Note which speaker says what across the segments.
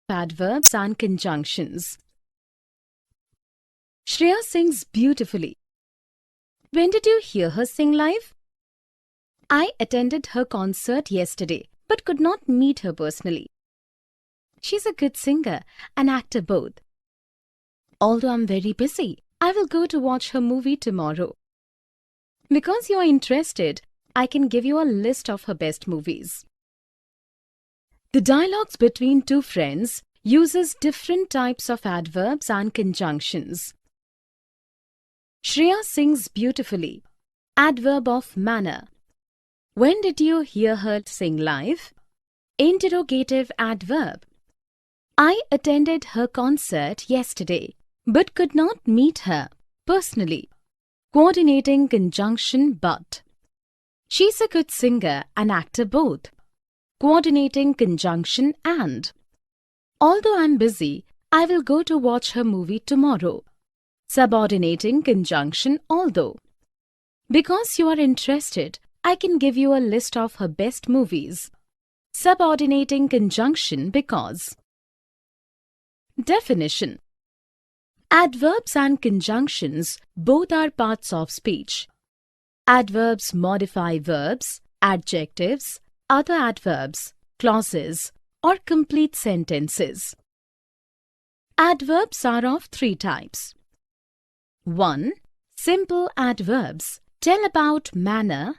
Speaker 1: Adverbs and conjunctions. Shreya sings beautifully. When did you hear her sing live? I attended her concert yesterday, but could not meet her personally. She's a good singer and actor both. Although I'm very busy, I will go to watch her movie tomorrow. Because you are interested, I can give you a list of her best movies. The dialogues between two friends uses different types of adverbs and conjunctions. Shreya sings beautifully. Adverb of manner. When did you hear her sing live? Interrogative adverb. I attended her concert yesterday, but could not meet her personally. Coordinating conjunction but. She's a good singer and actor both. Coordinating conjunction and. Although I'm busy, I will go to watch her movie tomorrow. Subordinating conjunction although. Because you are interested, I can give you a list of her best movies. Subordinating conjunction because. Definition. Adverbs and conjunctions both are parts of speech. Adverbs modify verbs, adjectives, other adverbs, clauses, or complete sentences. Adverbs are of three types. 1. Simple adverbs tell about manner,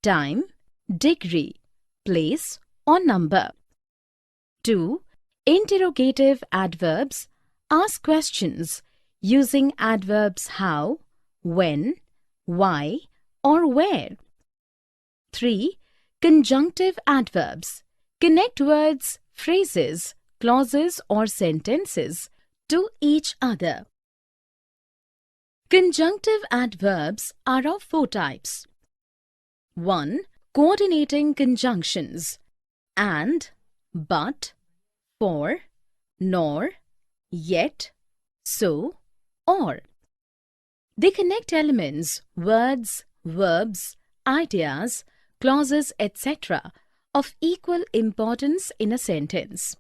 Speaker 1: time, degree, place, or number. 2. Interrogative adverbs ask questions using adverbs how, when, why, or where. 3. Conjunctive adverbs connect words, phrases, clauses, or sentences to each other. Conjunctive adverbs are of four types. 1. Coordinating conjunctions and, but, for, nor, yet, so, or. They connect elements, words, verbs, ideas, clauses, etc. of equal importance in a sentence.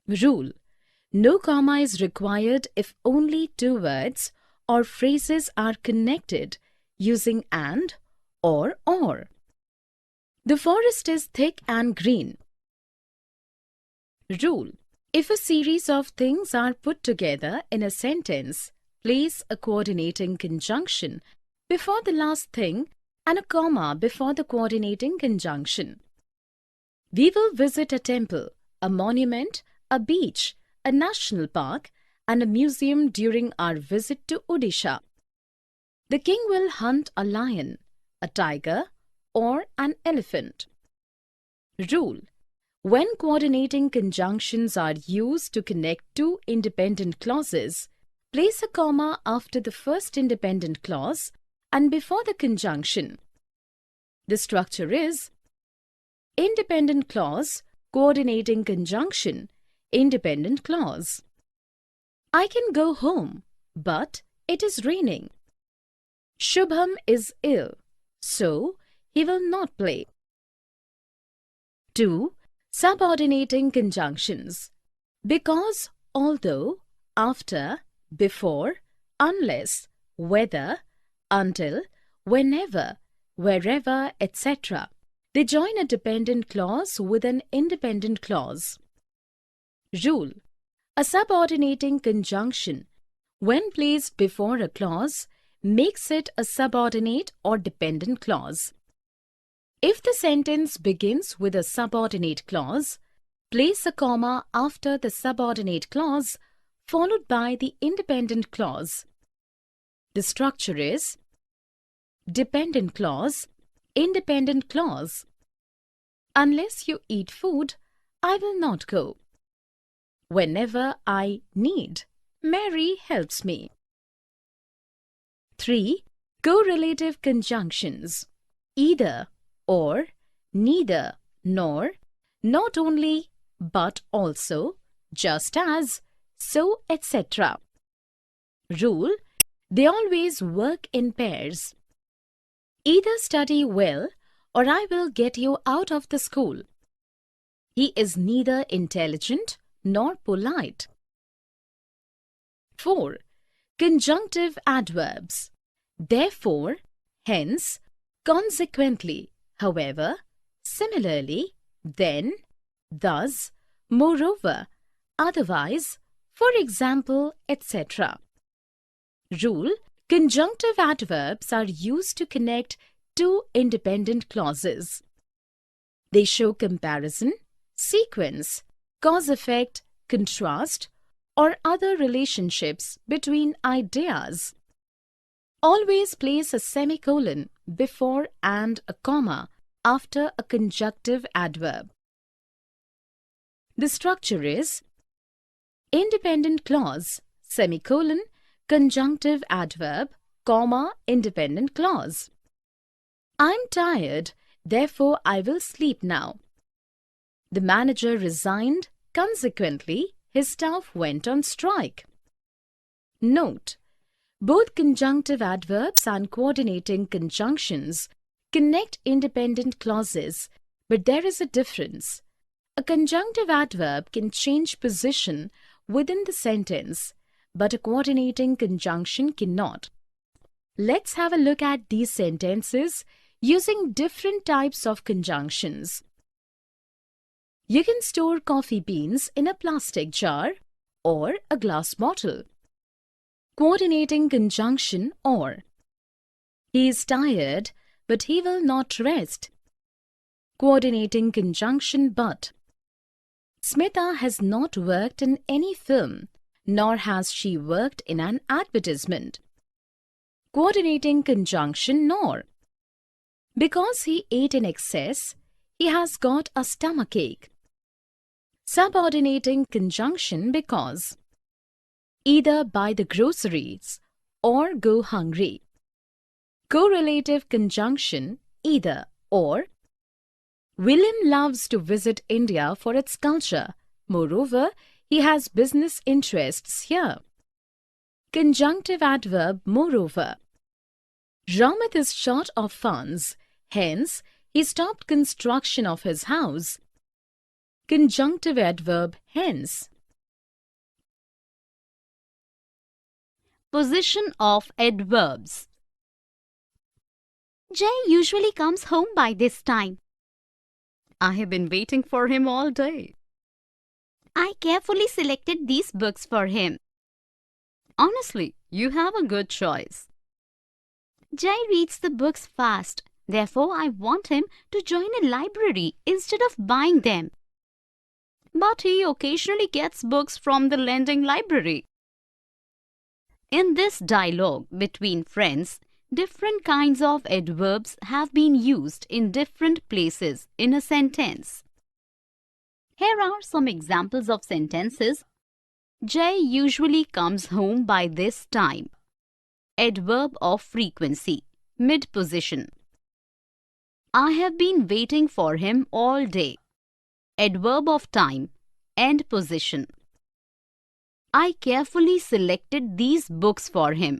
Speaker 1: Rule. No comma is required if only two words or phrases are connected using and or. The forest is thick and green. Rule. If a series of things are put together in a sentence, place a coordinating conjunction before the last thing and a comma before the coordinating conjunction. We will visit a temple, a monument, a beach, a national park, and a museum during our visit to Odisha. The king will hunt a lion, a tiger, or an elephant. Rule. When coordinating conjunctions are used to connect two independent clauses, place a comma after the first independent clause and before the conjunction. The structure is independent clause, coordinating conjunction, independent clause. I can go home, but it is raining. Shubham is ill, so he will not play. 2. Subordinating conjunctions. Because, although, after, before, unless, whether, until, whenever, wherever, etc. They join a dependent clause with an independent clause. Rule. A subordinating conjunction, when placed before a clause, makes it a subordinate or dependent clause. If the sentence begins with a subordinate clause, place a comma after the subordinate clause followed by the independent clause. The structure is dependent clause, independent clause. Unless you eat food, I will not go. Whenever I need, Mary helps me. 3. Correlative conjunctions. Either, or, neither, nor, not only, but also, just as, so, etc. Rule. They always work in pairs. Either study well, or I will get you out of the school. He is neither intelligent nor polite. 4. Conjunctive adverbs. Therefore, hence, consequently, however, similarly, then, thus, moreover, otherwise, for example, etc. Rule: conjunctive adverbs are used to connect two independent clauses. They show comparison, sequence, cause-effect, contrast, or other relationships between ideas. Always place a semicolon before and a comma after a conjunctive adverb. The structure is independent clause, semicolon, conjunctive adverb, comma, independent clause. I'm tired, therefore I will sleep now. The manager resigned, consequently, his staff went on strike. Note: both conjunctive adverbs and coordinating conjunctions connect independent clauses, but there is a difference. A conjunctive adverb can change position within the sentence, but a coordinating conjunction cannot. Let's have a look at these sentences using different types of conjunctions. You can store coffee beans in a plastic jar or a glass bottle. Coordinating conjunction or. He is tired, but he will not rest. Coordinating conjunction but. Smitha has not worked in any film, nor has she worked in an advertisement. Coordinating conjunction nor. Because he ate in excess, he has got a stomachache. Subordinating conjunction because. Either buy the groceries or go hungry. Correlative conjunction either or. William loves to visit India for its culture. Moreover, he has business interests here. Conjunctive adverb moreover. Ramit is short of funds, hence he stopped construction of his house. Conjunctive adverb hence.
Speaker 2: Position of adverbs. Jay usually comes home by this time.
Speaker 3: I have been waiting for him all day.
Speaker 2: I carefully selected these books for him.
Speaker 3: Honestly, you have a good choice.
Speaker 2: Jay reads the books fast. Therefore, I want him to join a library instead of buying them.
Speaker 3: But he occasionally gets books from the lending library.
Speaker 2: In this dialogue between friends, different kinds of adverbs have been used in different places in a sentence. Here are some examples of sentences. Jay usually comes home by this time. Adverb of frequency, mid-position. I have been waiting for him all day. Adverb of time, end position. I carefully selected these books for him.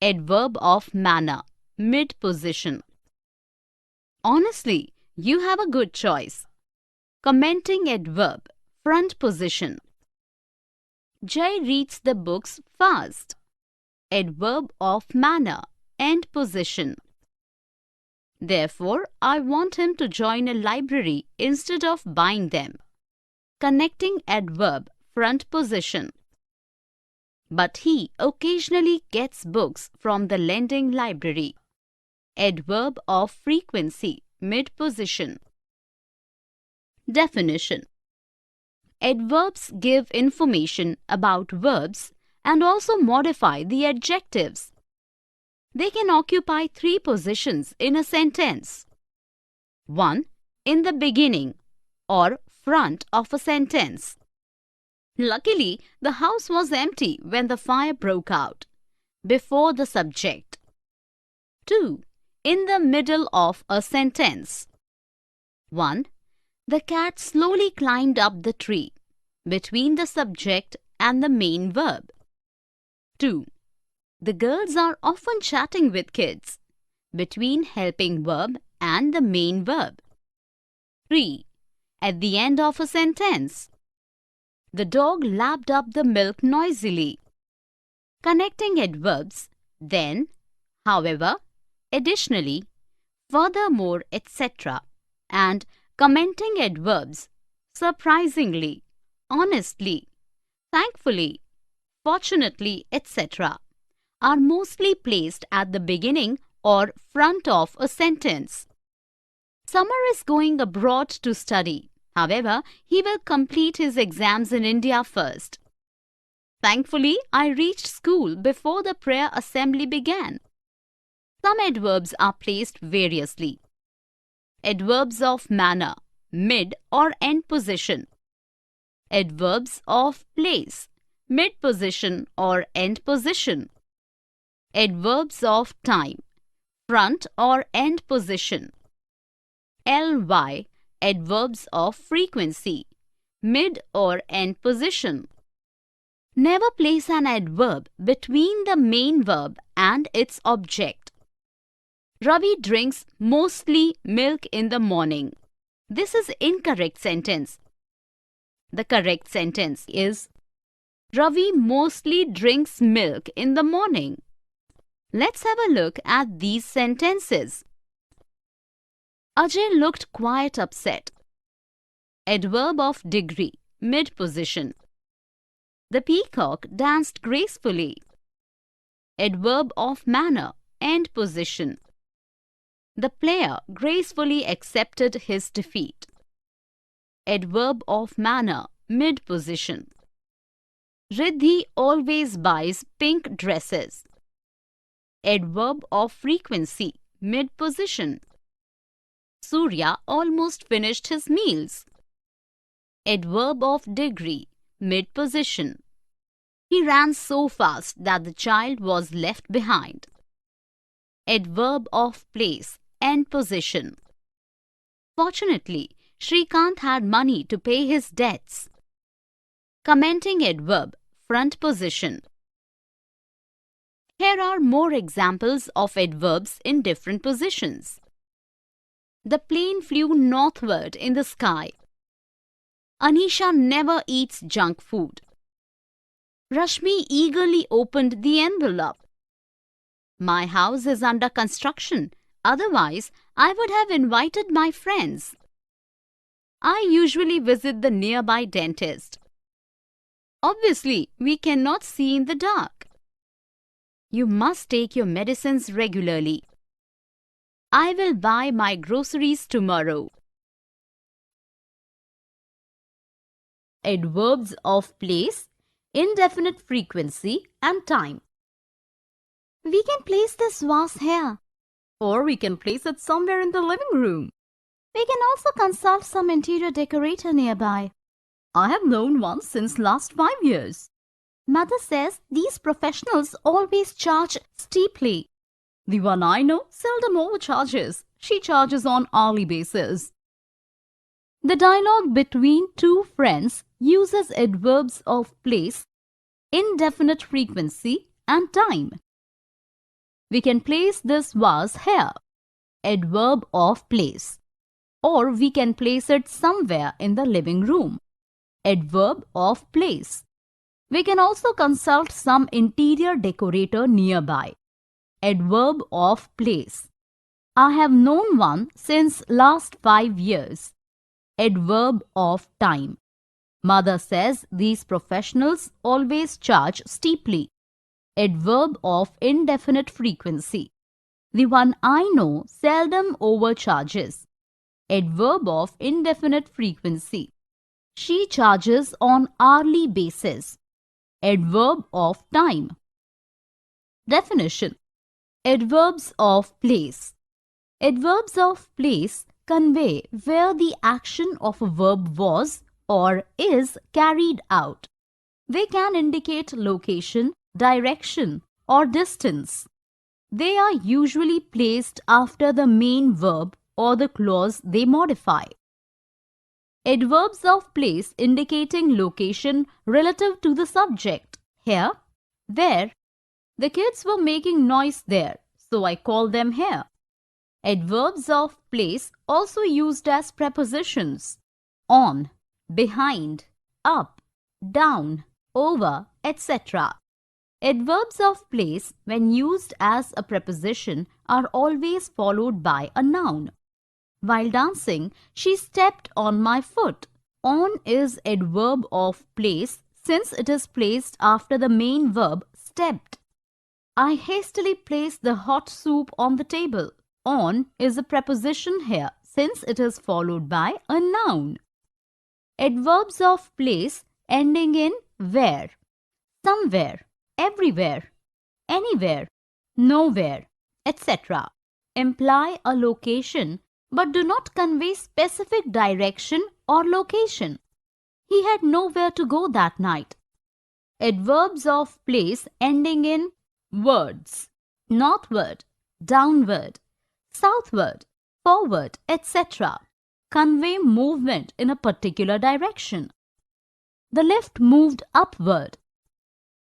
Speaker 2: Adverb of manner, mid-position. Honestly, you have a good choice. Commenting adverb, front position. Jay reads the books fast. Adverb of manner, end position. Therefore, I want him to join a library instead of buying them. Connecting adverb, front position. But he occasionally gets books from the lending library. Adverb of frequency, mid-position. Definition. Adverbs give information about verbs and also modify the adjectives. They can occupy three positions in a sentence. 1. In the beginning or front of a sentence. Luckily, the house was empty when the fire broke out. Before the subject. 2. In the middle of a sentence. 1. The cat slowly climbed up the tree. Between the subject and the main verb. 2. The girls are often chatting with kids. Between helping verb and the main verb. 3. At the end of a sentence. The dog lapped up the milk noisily. Connecting adverbs then, however, additionally, furthermore, etc. and commenting adverbs surprisingly, honestly, thankfully, fortunately, etc. are mostly placed at the beginning or front of a sentence. Summer is going abroad to study. However, he will complete his exams in India first. Thankfully, I reached school before the prayer assembly began. Some adverbs are placed variously. Adverbs of manner, mid or end position. Adverbs of place, mid position or end position. Adverbs of time, front or end position. ly, adverbs of frequency, mid or end position. Never place an adverb between the main verb and its object. Ravi drinks mostly milk in the morning. This is incorrect sentence. The correct sentence is Ravi mostly drinks milk in the morning. Let's have a look at these sentences. Ajay looked quite upset. Adverb of degree, mid position. The peacock danced gracefully. Adverb of manner, end position. The player gracefully accepted his defeat. Adverb of manner, mid position. Riddhi always buys pink dresses. Adverb of frequency, mid position. Surya almost finished his meals. Adverb of degree, mid position. He ran so fast that the child was left behind. Adverb of place, end position. Fortunately, Shrikant had money to pay his debts. Commenting adverb, front position. Here are more examples of adverbs in different positions. The plane flew northward in the sky. Anisha never eats junk food. Rashmi eagerly opened the envelope. My house is under construction. Otherwise, I would have invited my friends. I usually visit the nearby dentist. Obviously, we cannot see in the dark. You must take your medicines regularly. I will buy my groceries tomorrow. Adverbs of place, indefinite frequency and time. We can place this vase here. Or we can place it somewhere in the living room. We can also consult some interior decorator nearby. I have known one since last 5 years. Mother says these professionals always charge steeply. The one I know seldom overcharges. She charges on hourly basis. The dialogue between two friends uses adverbs of place, indefinite frequency and time. We can place this vase here. Adverb of place. Or we can place it somewhere in the living room. Adverb of place. We can also consult some interior decorator nearby. Adverb of place. I have known one since last 5 years. Adverb of time. Mother says these professionals always charge steeply. Adverb of indefinite frequency. The one I know seldom overcharges. Adverb of indefinite frequency. She charges on hourly basis. Adverb of time. Definition. Adverbs of place. Adverbs of place convey where the action of a verb was or is carried out. They can indicate location, direction, or distance. They are usually placed after the main verb or the clause they modify. Adverbs of place indicating location relative to the subject. Here, there. The kids were making noise there, so I call them here. Adverbs of place also used as prepositions. On, behind, up, down, over, etc. Adverbs of place, when used as a preposition, are always followed by a noun. While dancing, she stepped on my foot. On is adverb of place since it is placed after the main verb stepped. I hastily placed the hot soup on the table. On is a preposition here since it is followed by a noun. Adverbs of place ending in where, somewhere, everywhere, anywhere, nowhere, etc. imply a location but do not convey specific direction or location. He had nowhere to go that night. Adverbs of place ending in words, northward, downward, southward, forward, etc. convey movement in a particular direction. The lift moved upward.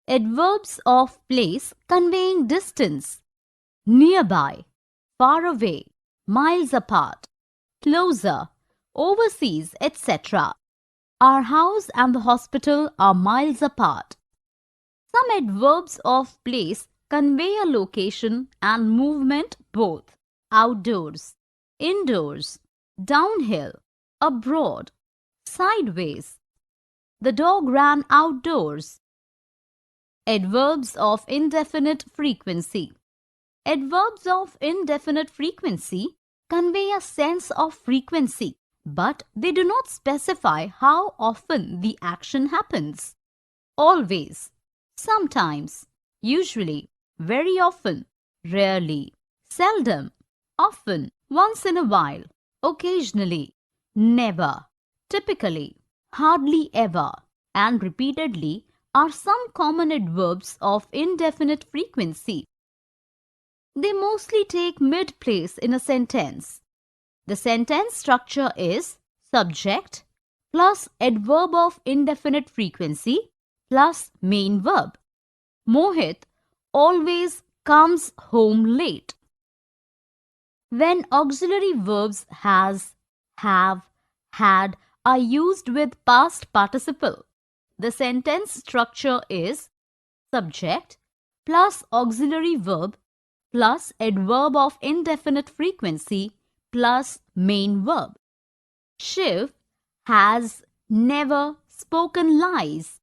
Speaker 2: Adverbs of place conveying distance, nearby, far away, miles apart, closer, overseas, etc. Our house and the hospital are miles apart. Some adverbs of place convey a location and movement both outdoors, indoors, downhill, abroad, sideways. The dog ran outdoors. Adverbs of indefinite frequency. Adverbs of indefinite frequency convey a sense of frequency, but they do not specify how often the action happens. Always, sometimes, usually, very often, rarely, seldom, often, once in a while, occasionally, never, typically, hardly ever, and repeatedly are some common adverbs of indefinite frequency. They mostly take mid-place in a sentence. The sentence structure is subject plus adverb of indefinite frequency plus main verb. Mohit always comes home late. When auxiliary verbs has, have, had are used with past participle, the sentence structure is subject plus auxiliary verb plus adverb of indefinite frequency plus main verb. Shiv has never spoken lies.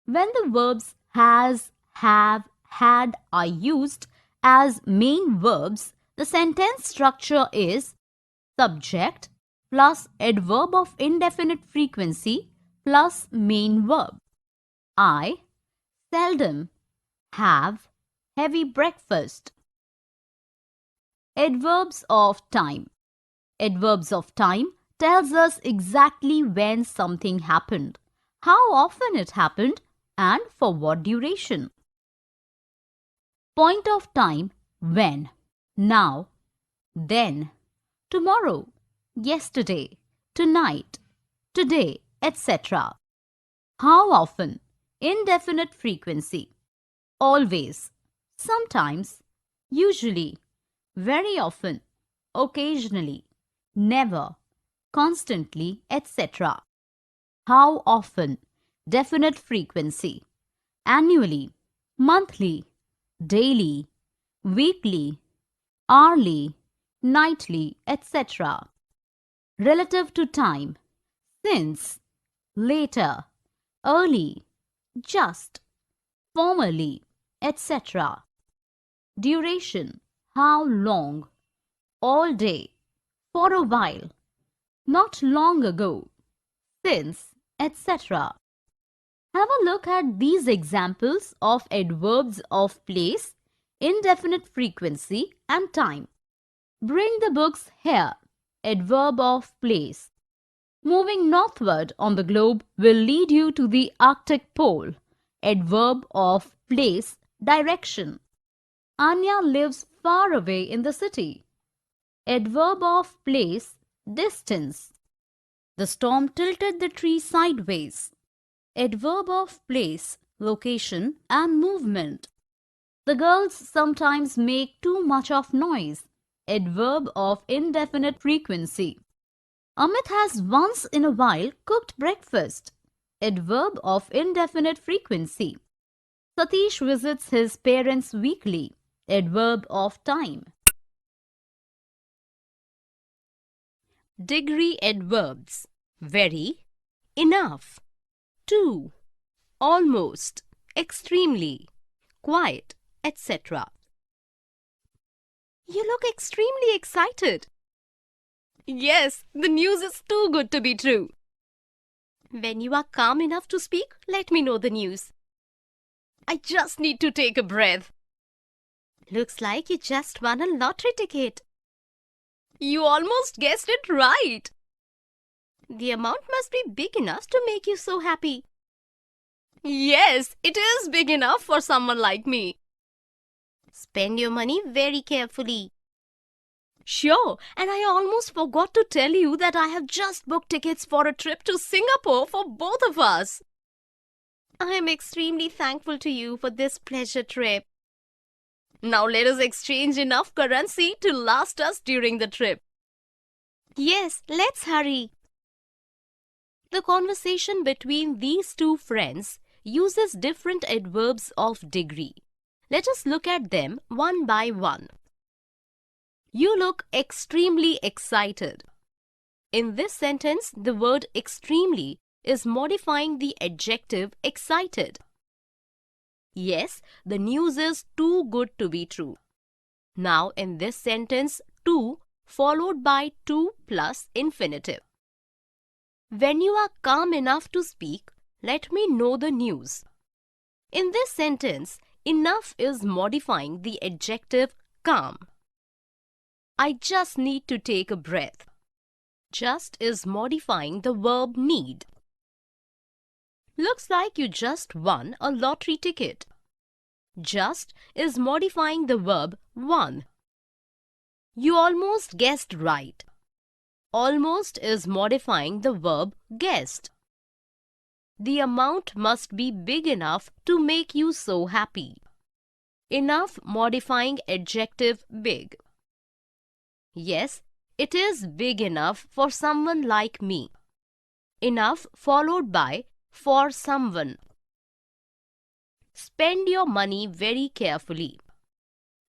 Speaker 2: When the verbs has, have, had are used as main verbs, the sentence structure is subject plus adverb of indefinite frequency plus main verb. I seldom have heavy breakfast. Adverbs of time. Adverbs of time tells us exactly when something happened, how often it happened, and for what duration. Point of time when, now, then, tomorrow, yesterday, tonight, today, etc. How often? Indefinite frequency. Always, sometimes, usually, very often, occasionally, never, constantly, etc. How often? Definite frequency. Annually, monthly, daily, weekly, hourly, nightly, etc. Relative to time, since, later, early, just, formerly, etc. Duration, how long, all day, for a while, not long ago, since, etc. Have a look at these examples of adverbs of place, indefinite frequency, and time. Bring the books here. Adverb of place. Moving northward on the globe will lead you to the Arctic pole. Adverb of place, direction. Anya lives far away in the city. Adverb of place, distance. The storm tilted the tree sideways. Adverb of place, location and movement. The girls sometimes make too much of noise. Adverb of indefinite frequency. Amit has once in a while cooked breakfast. Adverb of indefinite frequency. Satish visits his parents weekly. Adverb of time. Degree adverbs. Very, enough, too, almost, extremely, quite, etc. You look extremely excited. Yes, the news is too good to be true. When you are calm enough to speak, let me know the news. I just need to take a breath. Looks like you just won a lottery ticket. You almost guessed it right. The amount must be big enough to make you so happy. Yes, it is big enough for someone like me. Spend your money very carefully. Sure, and I almost forgot to tell you that I have just booked tickets for a trip to Singapore for both of us. I am extremely thankful to you for this pleasure trip. Now let us exchange enough currency to last us during the trip. Yes, let's hurry. The conversation between these two friends uses different adverbs of degree. Let us look at them one by one. You look extremely excited. In this sentence, the word extremely is modifying the adjective excited. Yes, the news is too good to be true. Now in this sentence, too followed by to plus infinitive. When you are calm enough to speak, let me know the news. In this sentence, enough is modifying the adjective calm. I just need to take a breath. Just is modifying the verb need. Looks like you just won a lottery ticket. Just is modifying the verb won. You almost guessed right. Almost is modifying the verb guessed. The amount must be big enough to make you so happy. Enough modifying adjective big. Yes, it is big enough for someone like me. Enough followed by for someone. Spend your money very carefully.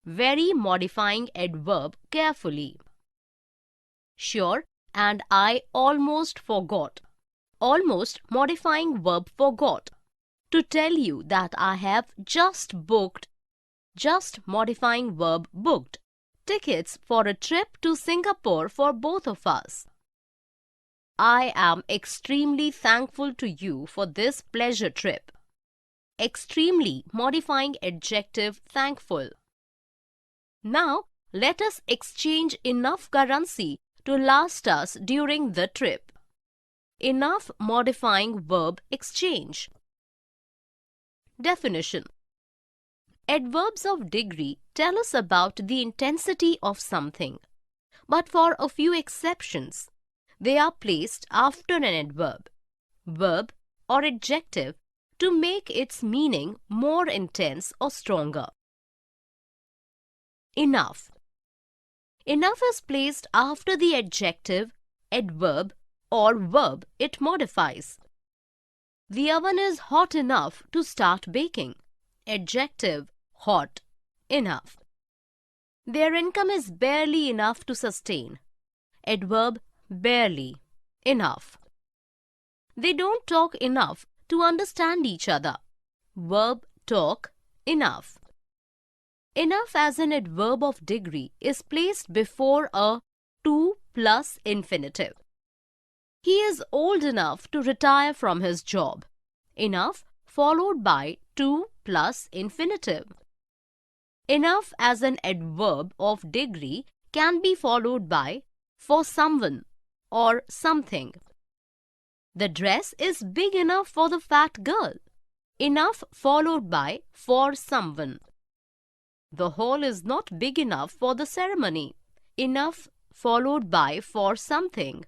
Speaker 2: Very modifying adverb carefully. Sure, and I almost forgot. Almost modifying verb forgot. To tell you that I have just booked. Just modifying verb booked. Tickets for a trip to Singapore for both of us. I am extremely thankful to you for this pleasure trip. Extremely modifying adjective thankful. Now, let us exchange enough currency to last us during the trip. Enough modifying verb exchange. Definition. Adverbs of degree tell us about the intensity of something, but for a few exceptions, they are placed after an adverb, verb or adjective to make its meaning more intense or stronger. Enough. Enough is placed after the adjective, adverb or verb it modifies. The oven is hot enough to start baking. Adjective, hot, enough. Their income is barely enough to sustain. Adverb, barely, enough. They don't talk enough to understand each other. Verb, talk, enough. Enough as an adverb of degree is placed before a to plus infinitive. He is old enough to retire from his job. Enough followed by to plus infinitive. Enough as an adverb of degree can be followed by for someone or something. The dress is big enough for the fat girl. Enough followed by for someone. The hall is not big enough for the ceremony. Enough followed by for something.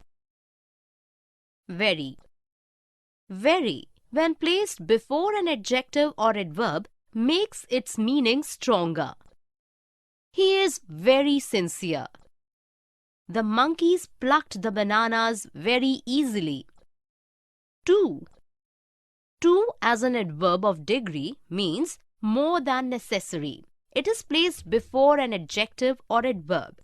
Speaker 2: Very. Very, when placed before an adjective or adverb, makes its meaning stronger. He is very sincere. The monkeys plucked the bananas very easily. Too. To as an adverb of degree means more than necessary. It is placed before an adjective or adverb.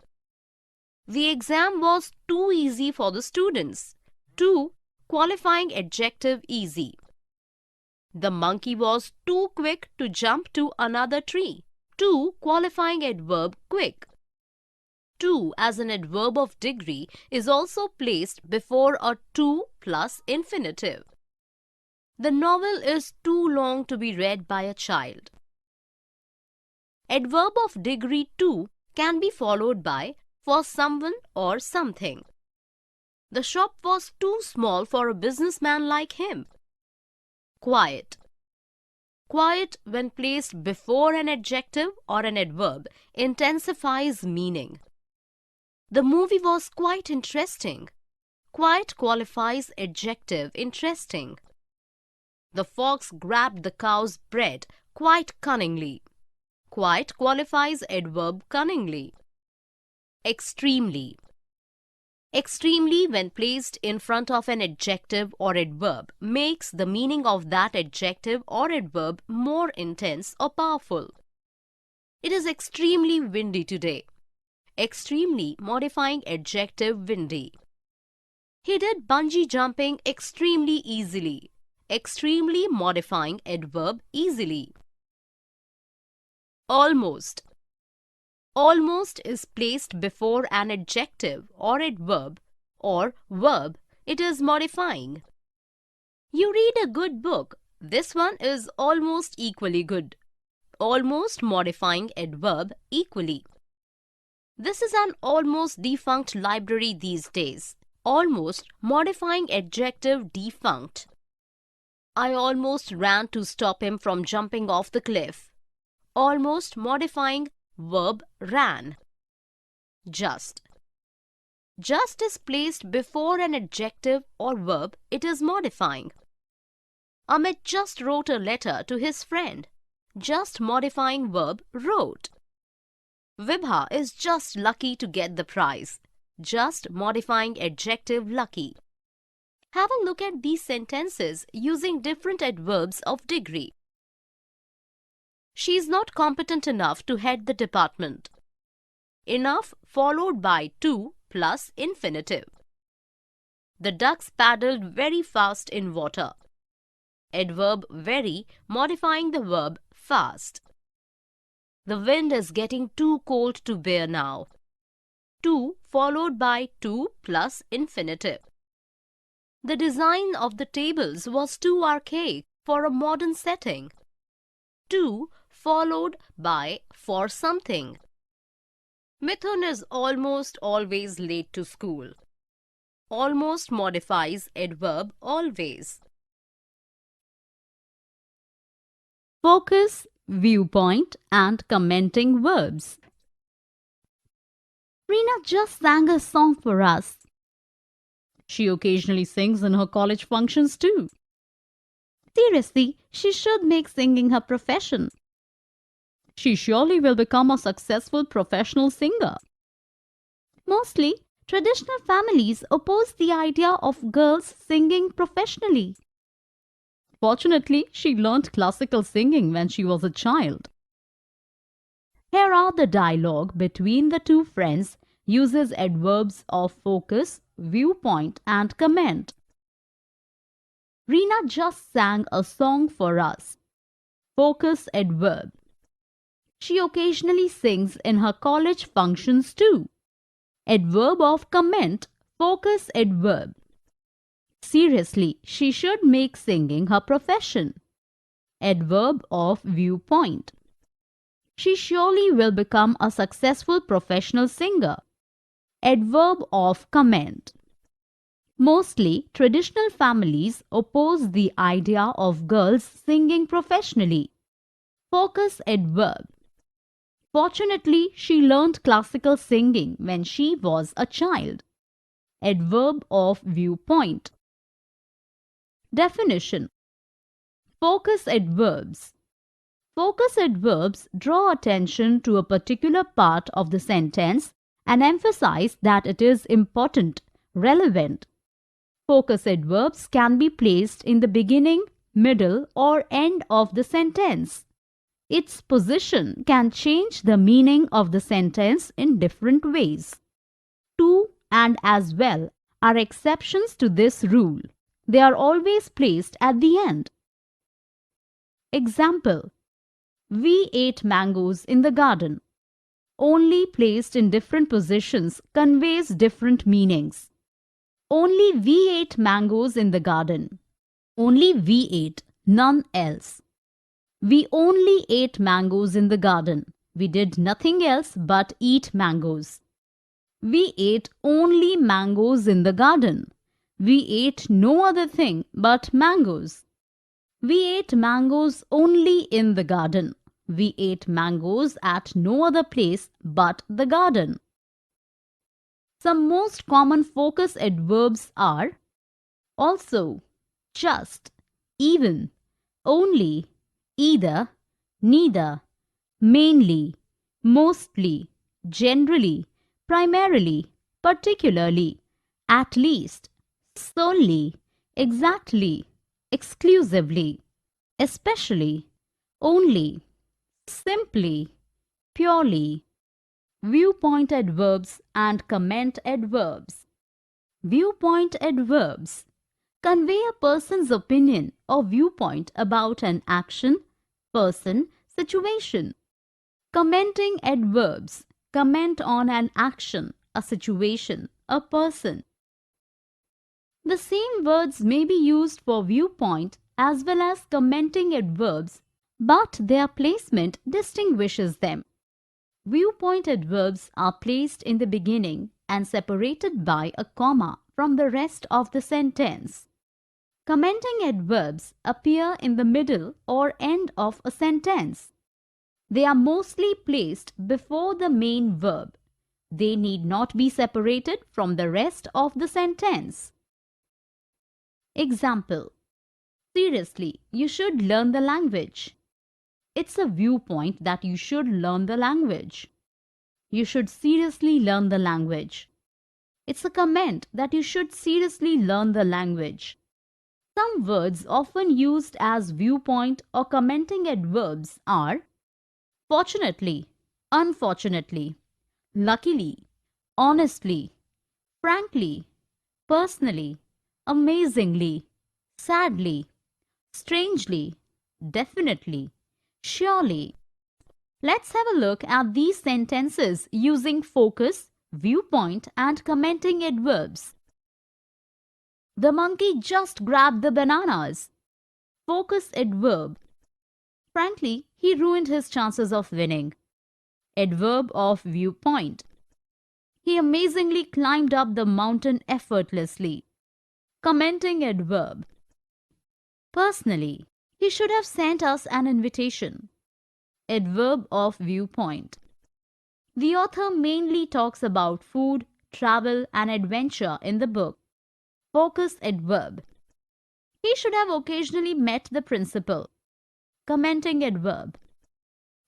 Speaker 2: The exam was too easy for the students. To qualifying adjective easy. The monkey was too quick to jump to another tree. To qualifying adverb quick. To as an adverb of degree is also placed before a to plus infinitive. The novel is too long to be read by a child. Adverb of degree to can be followed by for someone or something. The shop was too small for a businessman like him. Quiet. Quiet, when placed before an adjective or an adverb, intensifies meaning. The movie was quite interesting. Quite qualifies adjective interesting. The fox grabbed the cow's bread quite cunningly. Quite qualifies adverb cunningly. Extremely. Extremely, when placed in front of an adjective or adverb, makes the meaning of that adjective or adverb more intense or powerful. It is extremely windy today. Extremely modifying adjective windy. He did bungee jumping extremely easily. Extremely modifying adverb easily. Almost. Almost is placed before an adjective or adverb or verb. It is modifying. You read a good book. This one is almost equally good. Almost modifying adverb equally. This is an almost defunct library these days. Almost modifying adjective defunct. I almost ran to stop him from jumping off the cliff. Almost modifying verb ran. Just. Just is placed before an adjective or verb. It is modifying. Amit just wrote a letter to his friend. Just modifying verb wrote. Vibha is just lucky to get the prize. Just modifying adjective lucky. Have a look at these sentences using different adverbs of degree. She is not competent enough to head the department. Enough followed by to plus infinitive. The ducks paddled very fast in water. Adverb very modifying the verb fast. The wind is getting too cold to bear now. To followed by to plus infinitive. The design of the tables was too archaic for a modern setting. To followed by for something. Mithun is almost always late to school. Almost modifies adverb always.
Speaker 3: Focus, viewpoint, and commenting verbs. Reena just sang a song for us. She occasionally sings in her college functions too. Seriously, she should make singing her profession. She surely will become a successful professional singer. Mostly, traditional families oppose the idea of girls singing professionally. Fortunately, she learnt classical singing when she was a child. Here are the dialogue between the two friends uses adverbs of focus, viewpoint, and comment. Reena just sang a song for us. Focus adverb. She occasionally sings in her college functions too. Adverb of comment, focus adverb. Seriously, she should make singing her profession. Adverb of viewpoint. She surely will become a successful professional singer. Adverb of comment. Mostly, traditional families oppose the idea of girls singing professionally. Focus adverb. Fortunately, she learnt classical singing when she was a child. Adverb of viewpoint. Definition. Focus adverbs. Focus adverbs draw attention to a particular part of the sentence and emphasize that it is important, relevant. Focus adverbs can be placed in the beginning, middle, or end of the sentence. Its position can change the meaning of the sentence in different ways. To and as well are exceptions to this rule. They are always placed at the end. Example: we ate mangoes in the garden. Only placed in different positions conveys different meanings. Only we ate mangoes in the garden. Only we ate, none else. We only ate mangoes in the garden. We did nothing else but eat mangoes. We ate only mangoes in the garden. We ate no other thing but mangoes. We ate mangoes only in the garden. We ate mangoes at no other place but the garden. Some most common focus adverbs are also, just, even, only, either, neither, mainly, mostly, generally, primarily, particularly, at least, solely, exactly, exclusively, especially, only, simply, purely. Viewpoint adverbs and comment adverbs. Viewpoint adverbs convey a person's opinion or viewpoint about an action, person, situation. Commenting adverbs comment on an action, a situation, a person. The same words may be used for viewpoint as well as commenting adverbs, but their placement distinguishes them. Viewpoint adverbs are placed in the beginning and separated by a comma from the rest of the sentence. Commenting adverbs appear in the middle or end of a sentence. They are mostly placed before the main verb. They need not be separated from the rest of the sentence. Example: seriously, you should learn the language. It's a viewpoint that you should learn the language. You should seriously learn the language. It's a comment that you should seriously learn the language. Some words often used as viewpoint or commenting adverbs are fortunately, unfortunately, luckily, honestly, frankly, personally, amazingly, sadly, strangely, definitely, surely. Let's have a look at these sentences using focus, viewpoint, and commenting adverbs. The monkey just grabbed the bananas. Focus adverb. Frankly, he ruined his chances of winning. Adverb of viewpoint. He amazingly climbed up the mountain effortlessly. Commenting adverb. Personally, he should have sent us an invitation. Adverb of viewpoint. The author mainly talks about food, travel, and adventure in the book. Focus adverb. He should have occasionally met the principal. Commenting adverb.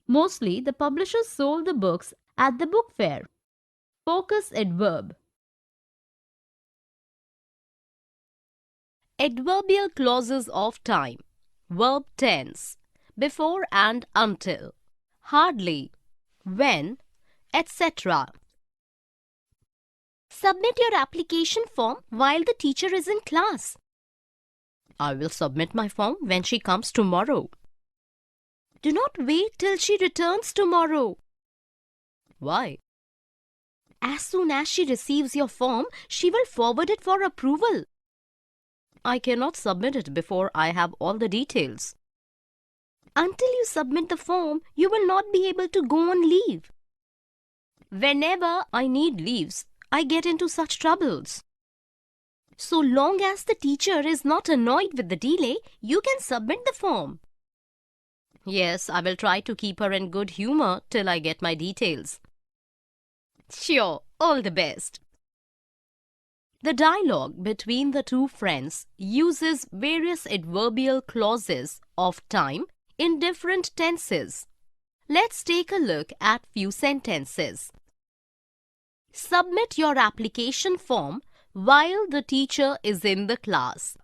Speaker 3: Mostly, the publishers sold the books at the book fair. Focus adverb.
Speaker 1: Adverbial clauses of time. Verb tense. Before and until. Hardly. When. Etc.
Speaker 2: Submit your application form while the teacher is in class.
Speaker 1: I will submit my form when she comes tomorrow.
Speaker 2: Do not wait till she returns tomorrow.
Speaker 1: Why?
Speaker 2: As soon as she receives your form, she will forward it for approval.
Speaker 1: I cannot submit it before I have all the details.
Speaker 2: Until you submit the form, you will not be able to go on leave.
Speaker 1: Whenever I need leaves, I get into such troubles.
Speaker 2: So long as the teacher is not annoyed with the delay, you can submit the form.
Speaker 1: Yes, I will try to keep her in good humor till I get my details.
Speaker 2: Sure, all the best.
Speaker 1: The dialogue between the two friends uses various adverbial clauses of time in different tenses. Let's take a look at few sentences. Submit your application form while the teacher is in the class.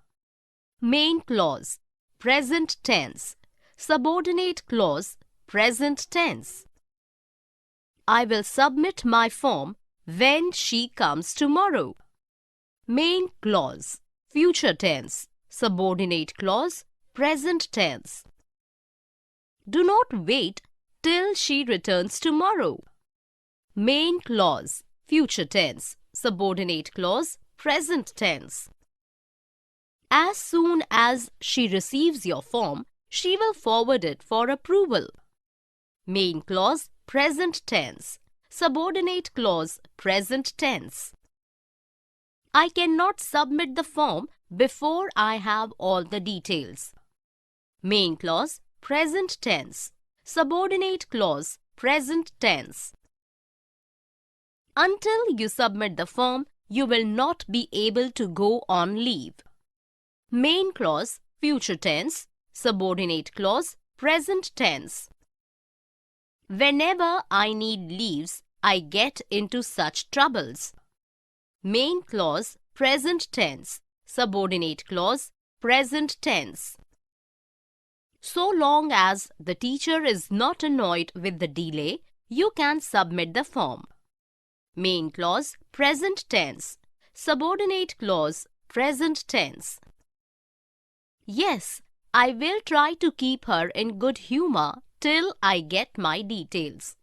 Speaker 1: Main clause.
Speaker 2: present tense. Subordinate clause, present tense. I will submit my form when she comes tomorrow. Main clause, future tense. Subordinate clause, present tense. Do not wait till she returns tomorrow. Main clause, future tense. Subordinate clause, present tense. As soon as she receives your form, she will forward it for approval. Main clause, present tense. Subordinate clause, present tense. I cannot submit the form before I have all the details. Main clause, present tense. Subordinate clause, present tense. Until you submit the form, you will not be able to go on leave. Main clause, future tense. Subordinate clause, present tense. Whenever I need leaves, I get into such troubles. Main clause, present tense. Subordinate clause, present tense. So long as the teacher is not annoyed with the delay, you can submit the form. Main clause, present tense. Subordinate clause, present tense. Yes, I will try to keep her in good humor till I get my details.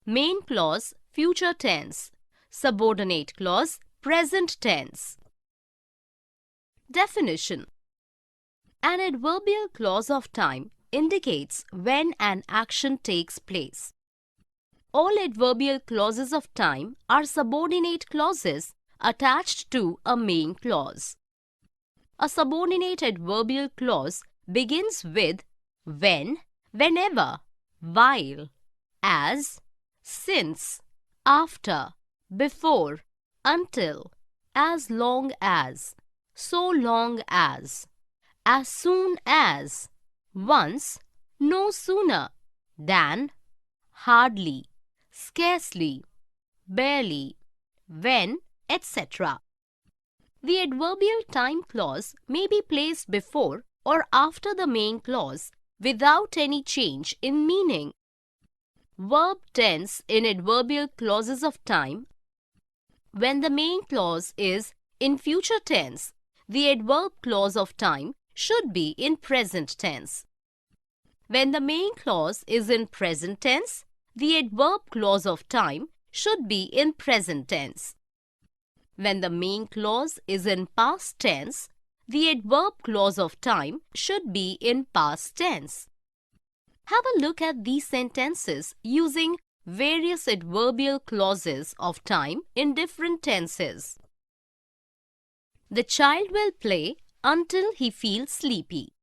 Speaker 2: Main clause, future tense. Subordinate clause, present tense. Definition. An adverbial clause of time indicates when an action takes place. All adverbial clauses of time are subordinate clauses attached to a main clause. A subordinate adverbial clause begins with when, whenever, while, as, since, after, before, until, as long as, so long as soon as, once, no sooner, than, hardly, scarcely, barely, when, etc. The adverbial time clause may be placed before or after the main clause without any change in meaning. Verb tense in adverbial clauses of time. When the main clause is in future tense, the adverb clause of time should be in present tense. When the main clause is in present tense, the adverb clause of time should be in present tense. When the main clause is in past tense, the adverb clause of time should be in past tense. Have a look at these sentences using various adverbial clauses of time in different tenses. The child will play until he feels sleepy.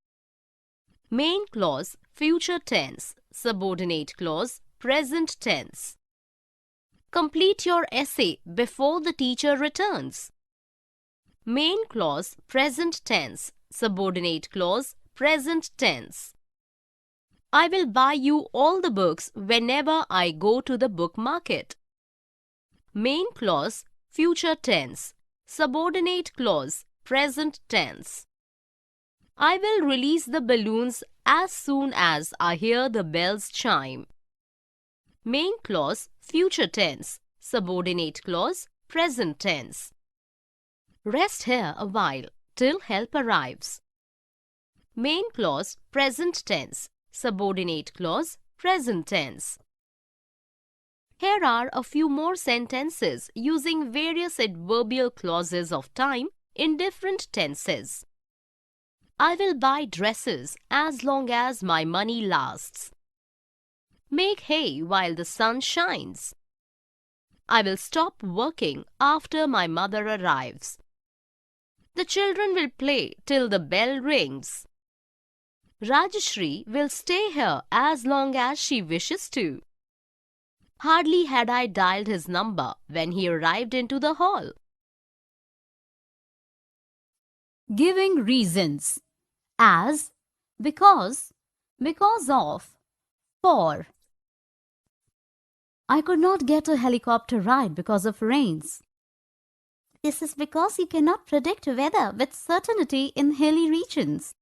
Speaker 2: Main clause, future tense. Subordinate clause, present tense. Complete your essay before the teacher returns. Main clause, present tense. Subordinate clause, present tense. I will buy you all the books whenever I go to the book market. Main clause, future tense. Subordinate clause, present tense. I will release the balloons as soon as I hear the bells chime. Main clause, future tense. Subordinate clause, present tense. Rest here a while till help arrives. Main clause, present tense. Subordinate clause, present tense. Here are a few more sentences using various adverbial clauses of time in different tenses. I will buy dresses as long as my money lasts. Make hay while the sun shines. I will stop working after my mother arrives. The children will play till the bell rings. Rajashri will stay here as long as she wishes to. Hardly had I dialed his number when he arrived into the hall.
Speaker 3: Giving reasons. As, because of, for. I could not get a helicopter ride because of rains. This is because you cannot predict weather with certainty in hilly regions.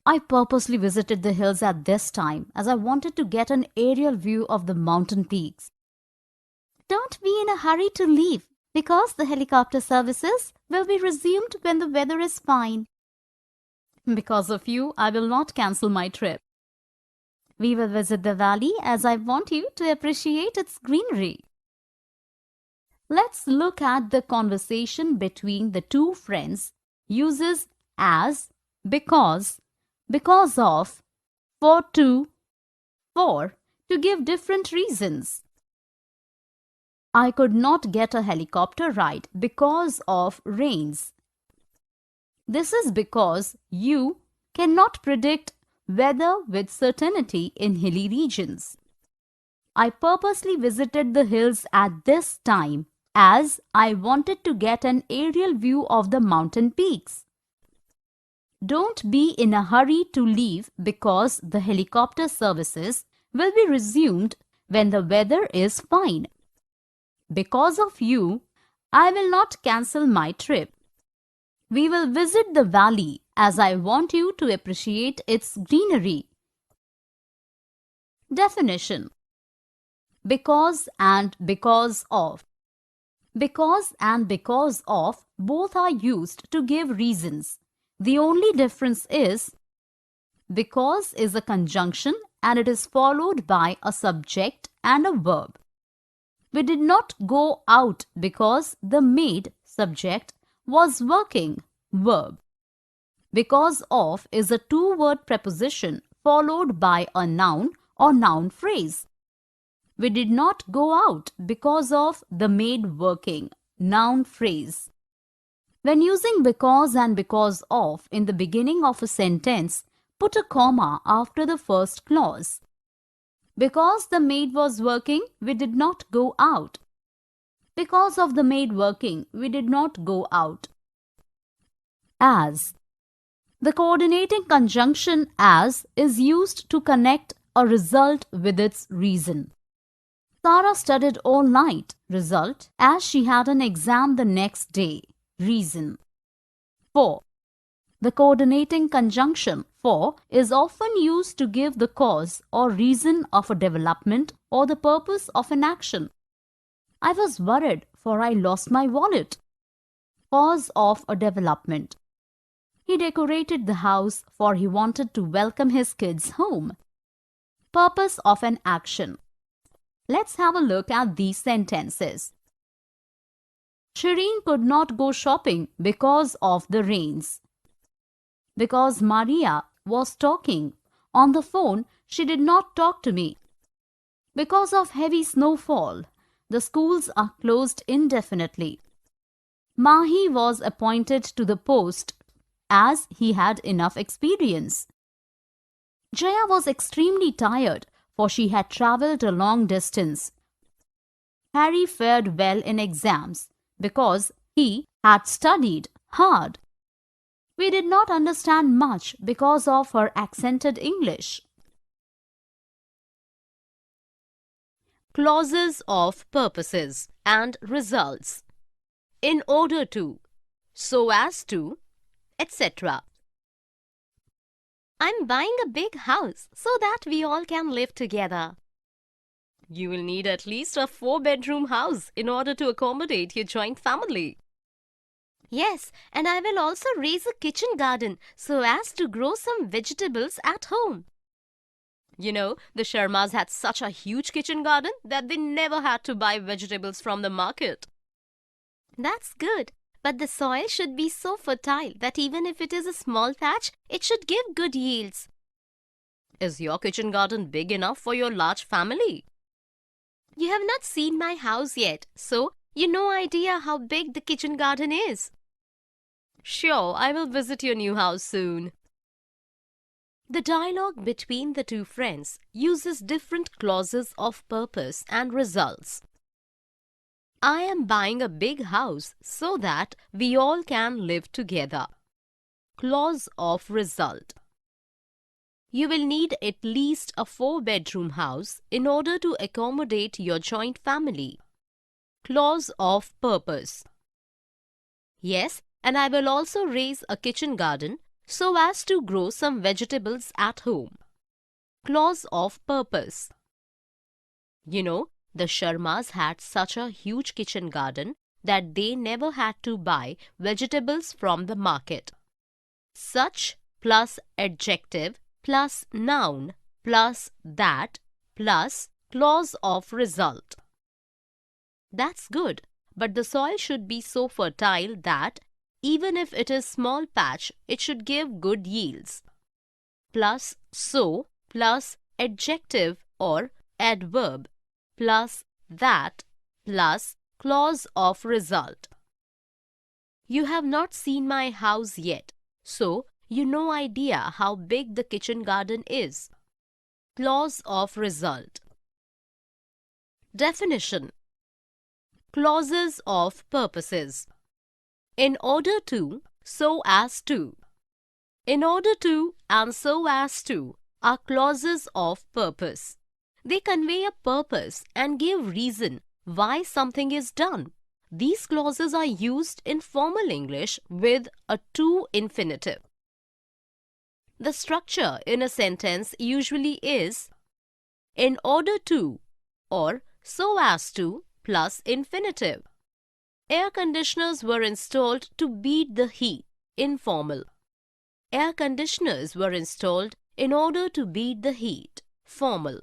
Speaker 3: I purposely visited the hills at this time as I wanted to get an aerial view of the mountain peaks. Don't be in a hurry to leave because the helicopter services will be resumed when the weather is fine. Because of you, I will not cancel my trip. We will visit the valley as I want you to appreciate its greenery. Let's look at the conversation between the two friends. Uses as, because of, for to give different reasons. I could not get a helicopter ride because of rains. This is because you cannot predict weather with certainty in hilly regions. I purposely visited the hills at this time as I wanted to get an aerial view of the mountain peaks. Don't be in a hurry to leave because the helicopter services will be resumed when the weather is fine. Because of you, I will not cancel my trip. We will visit the valley as I want you to appreciate its greenery. Definition: because and because of. Because and because of both are used to give reasons. The only difference is because is a conjunction and it is followed by a subject and a verb. We did not go out because the maid, subject, was working, verb. Because of is a two-word preposition followed by a noun or noun phrase. We did not go out because of the maid working, noun phrase. When using because and because of in the beginning of a sentence, put a comma after the first clause. Because the maid was working, we did not go out. Because of the maid working, we did not go out. As. The coordinating conjunction as is used to connect a result with its reason. Sarah studied all night, result, as she had an exam the next day, reason. For. The coordinating conjunction for is often used to give the cause or reason of a development or the purpose of an action. I was worried for I lost my wallet. Cause of a development. He decorated the house for he wanted to welcome his kids home. Purpose of an action. Let's have a look at these sentences. Shireen could not go shopping because of the rains. Because Maria was talking on the phone, she did not talk to me. Because of heavy snowfall, the schools are closed indefinitely. Mahi was appointed to the post as he had enough experience. Jaya was extremely tired for she had travelled a long distance. Harry fared well in exams because he had studied hard. We did not understand much because of her accented English.
Speaker 2: Clauses of purposes and results. In order to, so as to, etc. I'm buying a big house so that we all can live together. You will need at least a 4-bedroom house in order to accommodate your joint family. Yes, and I will also raise a kitchen garden so as to grow some vegetables at home. You know, the Sharmas had such a huge kitchen garden that they never had to buy vegetables from the market. That's good, but the soil should be so fertile that even if it is a small patch, it should give good yields. Is your kitchen garden big enough for your large family? You have not seen my house yet, so you no idea how big the kitchen garden is. Sure, I will visit your new house soon. The dialogue between the two friends uses different clauses of purpose and results. I am buying a big house so that we all can live together. Clause of result. You will need at least a 4-bedroom house in order to accommodate your joint family. Clause of purpose. Yes, and I will also raise a kitchen garden so as to grow some vegetables at home. Clause of purpose. You know, the Sharmas had such a huge kitchen garden that they never had to buy vegetables from the market. Such plus adjective plus noun plus that plus clause of result. That's good, but the soil should be so fertile that even if it is small patch, it should give good yields. Plus so plus adjective or adverb plus that plus clause of result. You have not seen my house yet, so you no idea how big the kitchen garden is. Clause of result. Definition. Clauses of purposes. In order to, so as to. In order to and so as to are clauses of purpose. They convey a purpose and give reason why something is done. These clauses are used in formal English with a to infinitive. The structure in a sentence usually is in order to or so as to plus infinitive. Air conditioners were installed to beat the heat. Informal. Air conditioners were installed in order to beat the heat. Formal.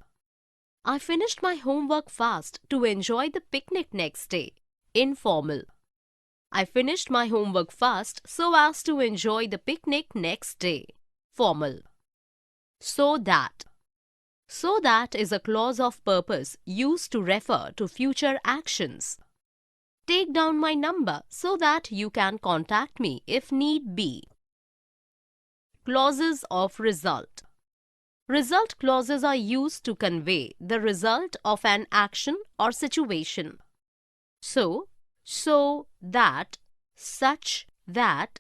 Speaker 2: I finished my homework fast to enjoy the picnic next day. Informal. I finished my homework fast so as to enjoy the picnic next day. Formal. So that. So that is a clause of purpose used to refer to future actions. Take down my number so that you can contact me if need be. Clauses of result. Result clauses are used to convey the result of an action or situation. So that, such, that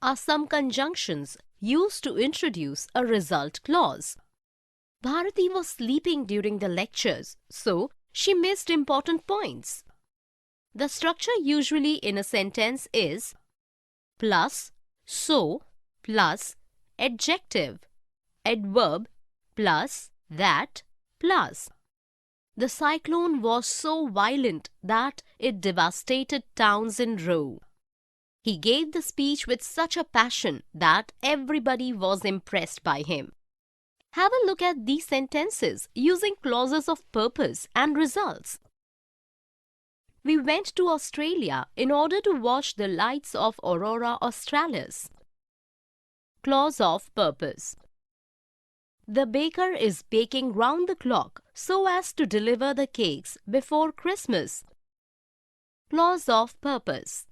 Speaker 2: are some conjunctions used to introduce a result clause. Bharati was sleeping during the lectures, so she missed important points. The structure usually in a sentence is plus so plus adjective, adverb plus that plus. The cyclone was so violent that it devastated towns in Rome. He gave the speech with such a passion that everybody was impressed by him. Have a look at these sentences using clauses of purpose and results. We went to Australia in order to watch the lights of Aurora Australis. Clause of purpose. The baker is baking round the clock so as to deliver the cakes before Christmas. Clause of purpose.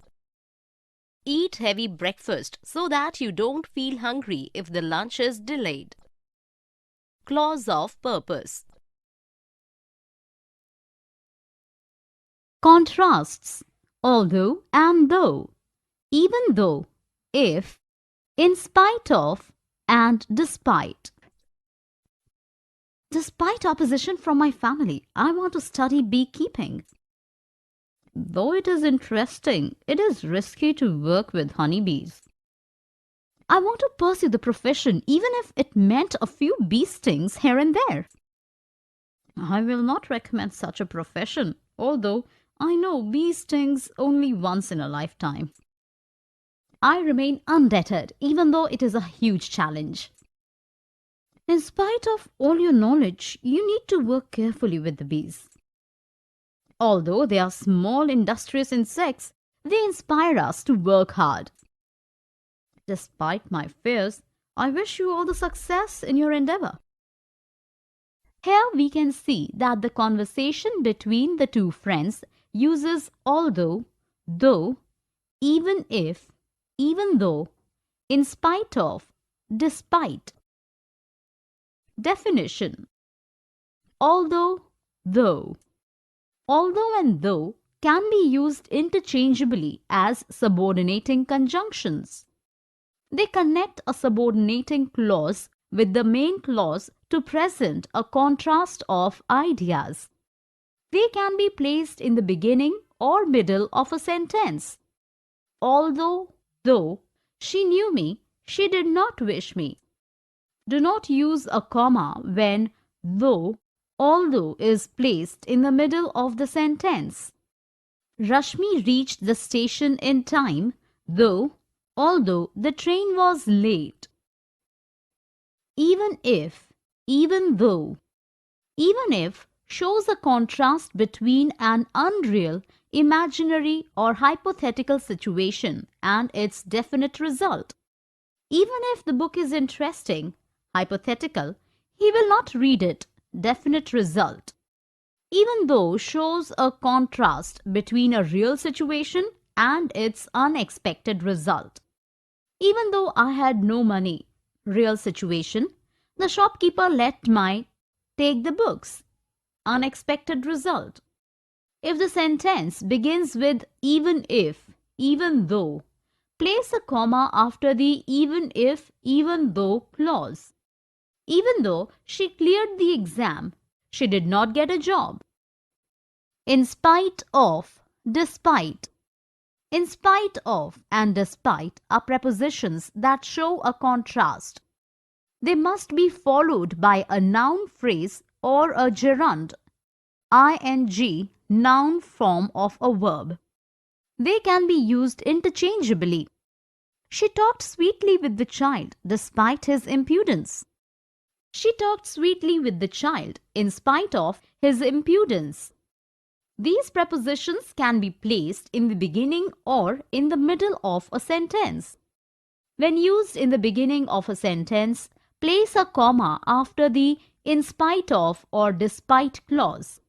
Speaker 2: Eat heavy breakfast so that you don't feel hungry if the lunch is delayed. Clause of purpose.
Speaker 3: Contrasts although and though, even though, if, in spite of, and despite. Despite opposition from my family, I want to study beekeeping. Though it is interesting, it is risky to work with honeybees. I want to pursue the profession even if it meant a few bee stings here and there. I will not recommend such a profession, although I know bee stings only once in a lifetime. I remain undeterred even though it is a huge challenge. In spite of all your knowledge, you need to work carefully with the bees. Although they are small industrious insects, they inspire us to work hard. Despite my fears, I wish you all the success in your endeavor. Here we can see that the conversation between the two friends uses although, though, even if, even though, in spite of, despite. Definition. Although, though. Although and though can be used interchangeably as subordinating conjunctions. They connect a subordinating clause with the main clause to present a contrast of ideas. They can be placed in the beginning or middle of a sentence. Although, though, she knew me, She did not wish me. Do not use a comma when though, although is placed in the middle of the sentence. Rashmi reached the station in time, though, although the train was late. Even if, even though. Even if shows a contrast between an unreal, imaginary, or hypothetical situation and its definite result. Even if the book is interesting, hypothetical, he will not read it, definite result. Even though shows a contrast between a real situation and its unexpected result. Even though I had no money, real situation, the shopkeeper let me take the books, unexpected result. If the sentence begins with even if, even though, place a comma after the even if, even though clause. Even though she cleared the exam, she did not get a job. In spite of, despite. In spite of and despite are prepositions that show a contrast. They must be followed by a noun phrase or a gerund, ing, noun form of a verb. They can be used interchangeably. She talked sweetly with the child despite his impudence. She talked sweetly with the child in spite of his impudence. These prepositions can be placed in the beginning or in the middle of a sentence. When used in the beginning of a sentence, place a comma after the in spite of or despite clause.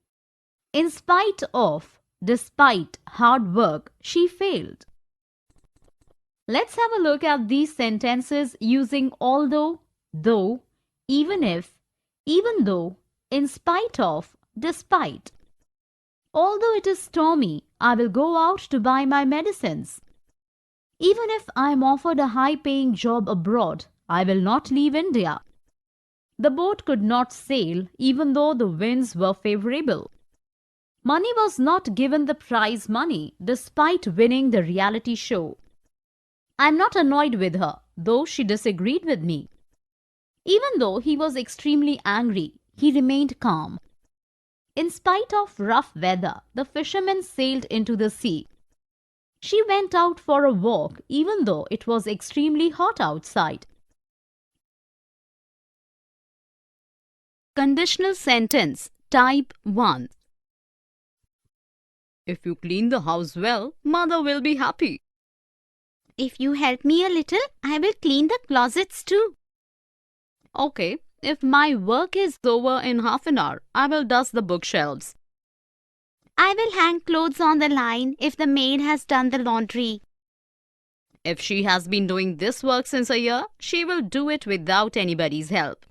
Speaker 3: In spite of, despite hard work, she failed. Let's have a look at these sentences using although, though, even if, even though, in spite of, despite. Although it is stormy, I will go out to buy my medicines. Even if I am offered a high-paying job abroad, I will not leave India. The boat could not sail even though the winds were favorable. Money was not given the prize money despite winning the reality show. I am not annoyed with her, though she disagreed with me. Even though he was extremely angry, he remained calm. In spite of rough weather, the fishermen sailed into the sea. She went out for a walk even though it was extremely hot outside.
Speaker 2: Conditional sentence type 1. If you clean the house well, mother will be happy.
Speaker 4: If you help me a little, I will clean the closets too.
Speaker 2: Okay, if my work is over in half an hour, I will dust the bookshelves.
Speaker 4: I will hang clothes on the line if the maid has done the laundry.
Speaker 2: If she has been doing this work since a year, she will do it without anybody's help.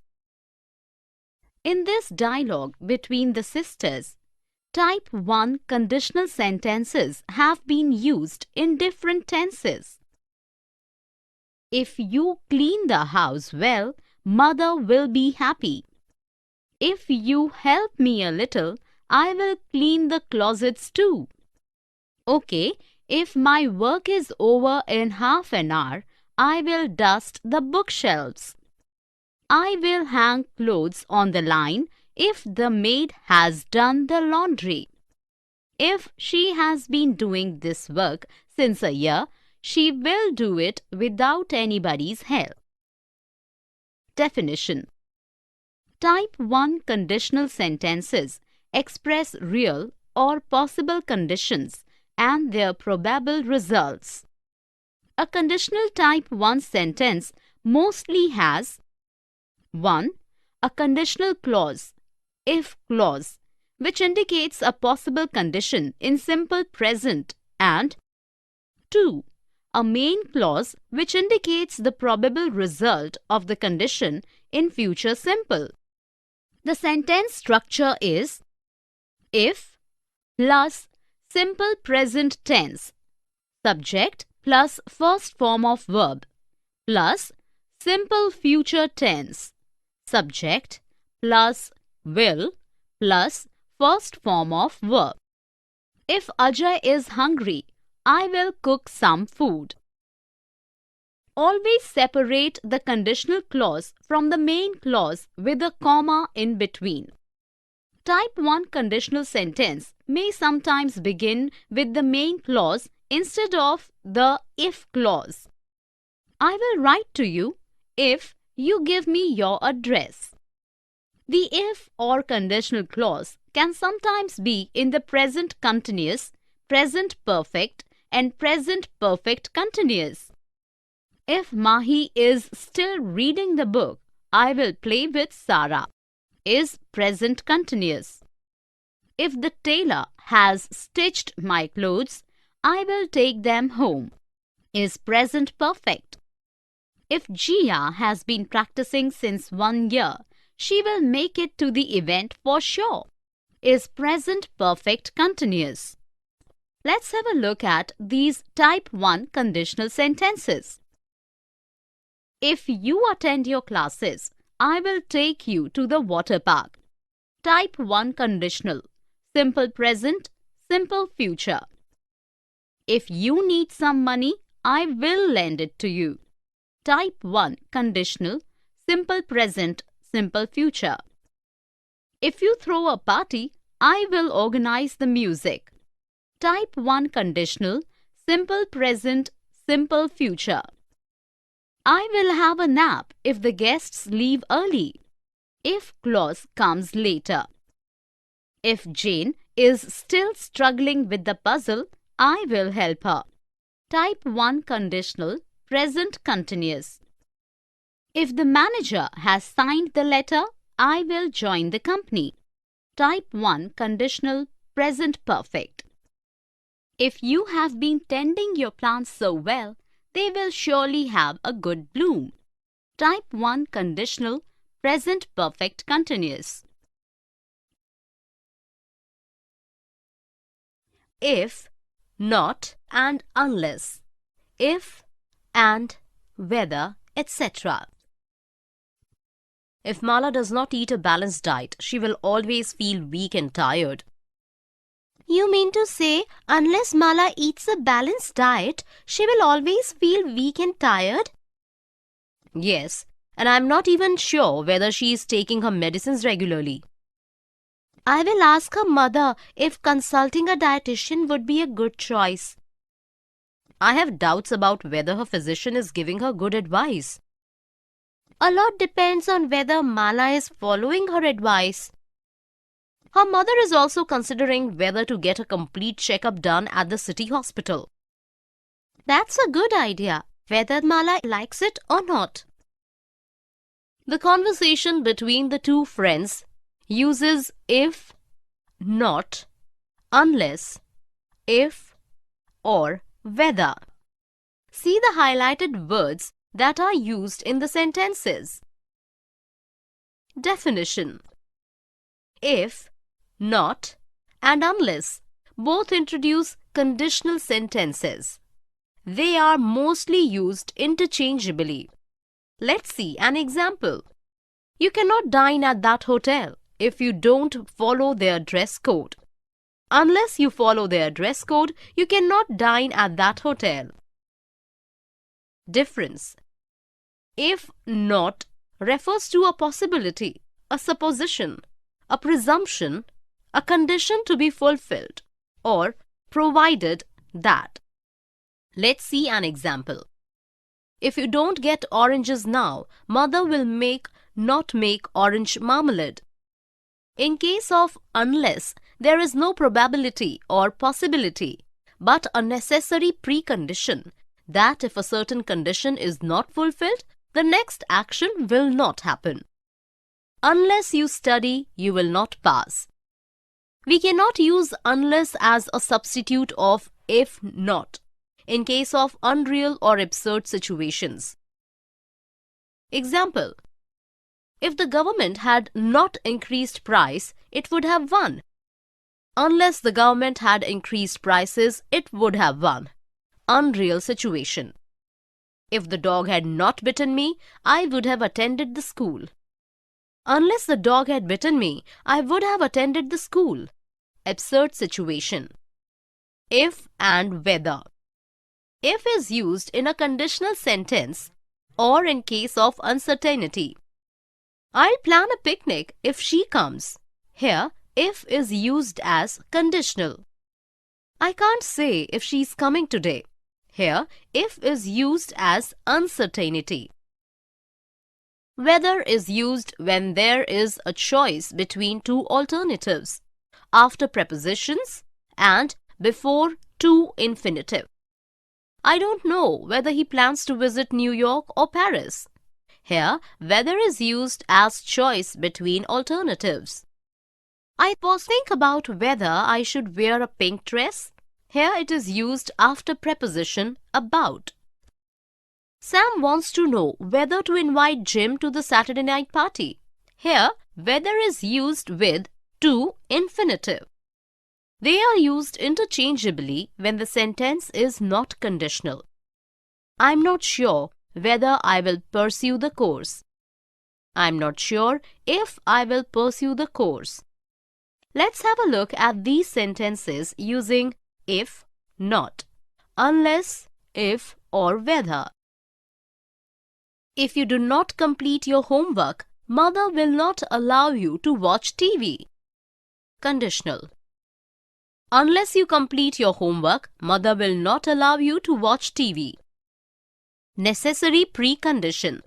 Speaker 2: In this dialogue between the sisters, type 1 conditional sentences have been used in different tenses. If you clean the house well, mother will be happy. If you help me a little, I will clean the closets too. Okay, if my work is over in half an hour, I will dust the bookshelves. I will hang clothes on the line if the maid has done the laundry. If she has been doing this work since a year, she will do it without anybody's help. Definition. Type 1 conditional sentences express real or possible conditions and their probable results. A conditional type 1 sentence mostly has 1. A conditional clause, if clause, which indicates a possible condition in simple present, and 2. A main clause which indicates the probable result of the condition in future simple. The sentence structure is if plus simple present tense, subject plus first form of verb, plus simple future tense, subject plus will plus first form of verb. If Ajay is hungry, I will cook some food. Always separate the conditional clause from the main clause with a comma in between. Type 1 conditional sentence may sometimes begin with the main clause instead of the if clause. I will write to you if you give me your address. The if or conditional clause can sometimes be in the present continuous, present perfect, and present perfect continuous. If Mahi is still reading the book, I will play with Sarah is present continuous. If the tailor has stitched my clothes, I will take them home is present perfect. If Jia has been practicing since 1 year, she will make it to the event for sure is present perfect continuous. Let's have a look at these type 1 conditional sentences. If you attend your classes, I will take you to the water park. Type 1 conditional. Simple present, simple future. If you need some money, I will lend it to you. Type 1 conditional. Simple present, simple future. If you throw a party, I will organize the music. Type 1 conditional. Simple present, simple future. I will have a nap if the guests leave early. If clause comes later. If Jane is still struggling with the puzzle, I will help her. Type 1 conditional, present continuous. If the manager has signed the letter, I will join the company. Type 1 conditional, present perfect. If you have been tending your plants so well, they will surely have a good bloom. Type 1 conditional, present perfect continuous. If, not, and unless. If, and, whether, etc. If Mala does not eat a balanced diet, she will always feel weak and tired.
Speaker 4: You mean to say, unless Mala eats a balanced diet, she will always feel weak and tired?
Speaker 5: Yes, and I'm not even sure whether she is taking her medicines regularly.
Speaker 4: I will ask her mother if consulting a dietitian would be a good choice.
Speaker 5: I have doubts about whether her physician is giving her good advice.
Speaker 4: A lot depends on whether Mala is following her advice.
Speaker 5: Her mother is also considering whether to get a complete checkup done at the city hospital.
Speaker 4: That's a good idea, whether Mala likes it or not.
Speaker 5: The conversation between the two friends uses if, not, unless, if, or whether. See the highlighted words that are used in the sentences. Definition. If, not, and unless both introduce conditional sentences. They are mostly used interchangeably. Let's see an example. You cannot dine at that hotel if you don't follow their dress code. Unless you follow their dress code, you cannot dine at that hotel. Difference. If not refers to a possibility, a supposition, a presumption, a condition to be fulfilled, or provided that. Let's see an example. If you don't get oranges now, mother will not make orange marmalade. In case of unless, there is no probability or possibility, but a necessary precondition that if a certain condition is not fulfilled, the next action will not happen. Unless you study, you will not pass. We cannot use unless as a substitute of if not in case of unreal or absurd situations. Example. If the government had not increased price, it would have won. Unless the government had increased prices, it would have won. Unreal situation. If the dog had not bitten me, I would have attended the school. Unless the dog had bitten me, I would have attended the school. Absurd situation. If and whether. If is used in a conditional sentence or in case of uncertainty. I'll plan a picnic if she comes. Here, if is used as conditional. I can't say if she's coming today. Here, if is used as uncertainty. Whether is used when there is a choice between two alternatives, after prepositions and before to infinitive. I don't know whether he plans to visit New York or Paris. Here, whether is used as choice between alternatives. I was thinking about whether I should wear a pink dress. Here it is used after preposition about. Sam wants to know whether to invite Jim to the Saturday night party. Here, whether is used with to infinitive. They are used interchangeably when the sentence is not conditional. I'm not sure whether I will pursue the course. I'm not sure if I will pursue the course. Let's have a look at these sentences using if, not, unless, if or whether. If you do not complete your homework, mother will not allow you to watch TV. Conditional. Unless you complete your homework, mother will not allow you to watch TV. Necessary precondition.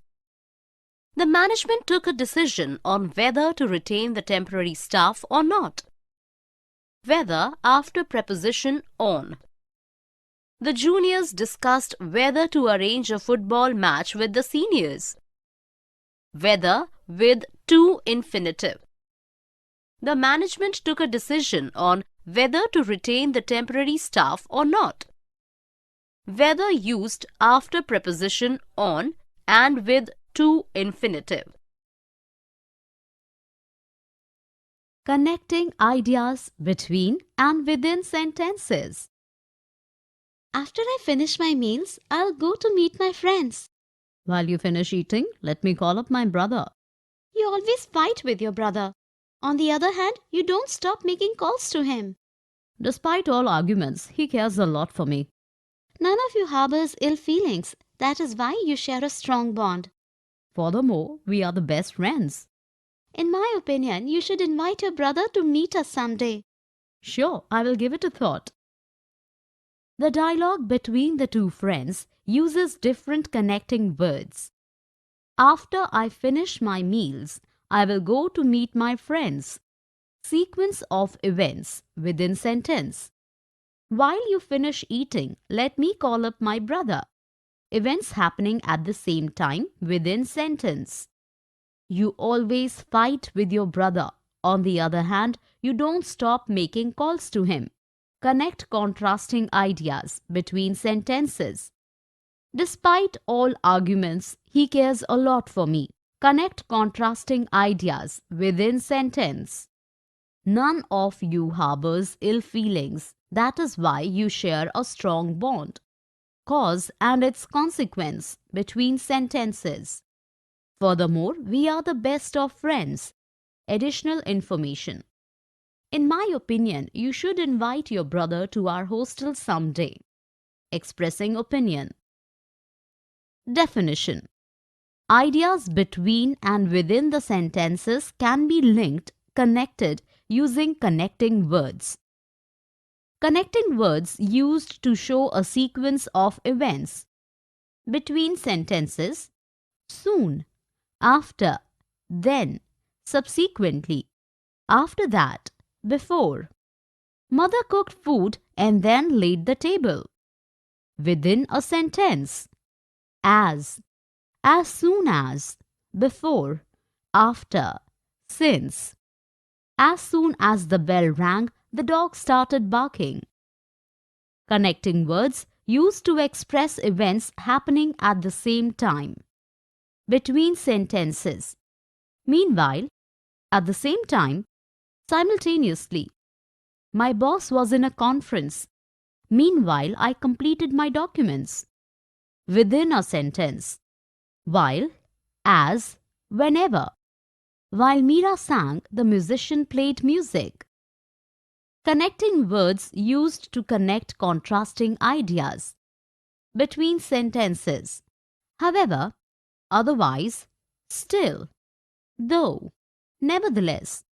Speaker 5: The management took a decision on whether to retain the temporary staff or not. Whether after preposition on. The juniors discussed whether to arrange a football match with the seniors. Whether with to infinitive. The management took a decision on whether to retain the temporary staff or not. Whether used after preposition on and with to infinitive.
Speaker 3: Connecting ideas between and within sentences.
Speaker 4: After I finish my meals, I'll go to meet my friends.
Speaker 3: While you finish eating, let me call up my brother.
Speaker 4: You always fight with your brother. On the other hand, you don't stop making calls to him.
Speaker 3: Despite all arguments, he cares a lot for me.
Speaker 4: None of you harbors ill feelings. That is why you share a strong bond.
Speaker 3: Furthermore, we are the best friends.
Speaker 4: In my opinion, you should invite your brother to meet us someday.
Speaker 3: Sure, I will give it a thought. The dialogue between the two friends uses different connecting words. After I finish my meals, I will go to meet my friends. Sequence of events within sentence. While you finish eating, let me call up my brother. Events happening at the same time within sentence. You always fight with your brother. On the other hand, you don't stop making calls to him. Connect contrasting ideas between sentences. Despite all arguments, he cares a lot for me. Connect contrasting ideas within sentence. None of you harbors ill feelings. That is why you share a strong bond. Cause and its consequence between sentences. Furthermore, we are the best of friends. Additional information. In my opinion, you should invite your brother to our hostel someday. Expressing opinion. Definition. Ideas between and within the sentences can be linked, connected using connecting words. Connecting words used to show a sequence of events. Between sentences, soon, after, then, subsequently, after that, before. Mother cooked food and then laid the table. Within a sentence, as soon as, before, after, since. As soon as the bell rang, the dog started barking. Connecting words used to express events happening at the same time. Between sentences. Meanwhile, at the same time, simultaneously. My boss was in a conference. Meanwhile, I completed my documents. Within a sentence. While, as, whenever. While Meera sang, the musician played music. Connecting words used to connect contrasting ideas. between sentences. However, otherwise, still, though, nevertheless.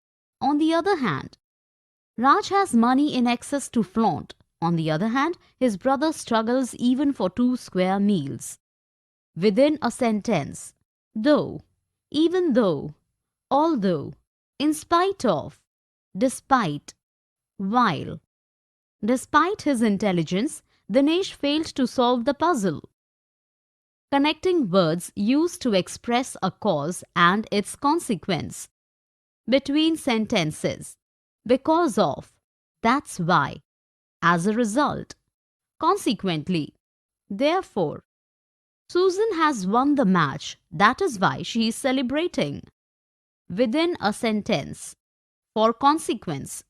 Speaker 3: On the other hand, Raj has money in excess to flaunt. On the other hand, his brother struggles even for 2 square meals. Within a sentence, though, even though, although, in spite of, despite, while. Despite his intelligence, Dinesh failed to solve the puzzle. Connecting words used to express a cause and its consequence. Between sentences. Because of. That's why. As a result. Consequently. Therefore. Susan has won the match. That is why she is celebrating. Within a sentence. For consequence.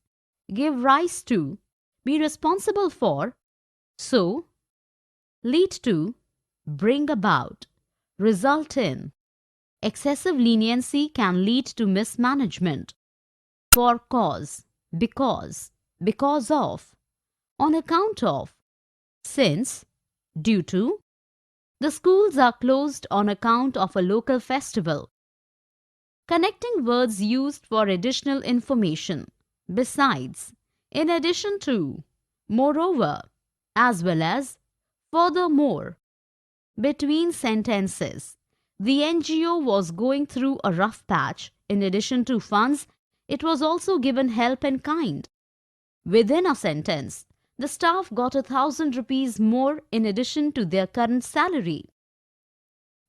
Speaker 3: Give rise to. Be responsible for. So. Lead to. Bring about. Result in. Excessive leniency can lead to mismanagement. For cause. Because of, on account of, since, due to. The schools are closed on account of a local festival. Connecting words used for additional information. Besides, in addition to, moreover, as well as, furthermore. Between sentences. The NGO was going through a rough patch. In addition to funds, it was also given help in kind. Within a sentence, the staff got 1,000 rupees more in addition to their current salary.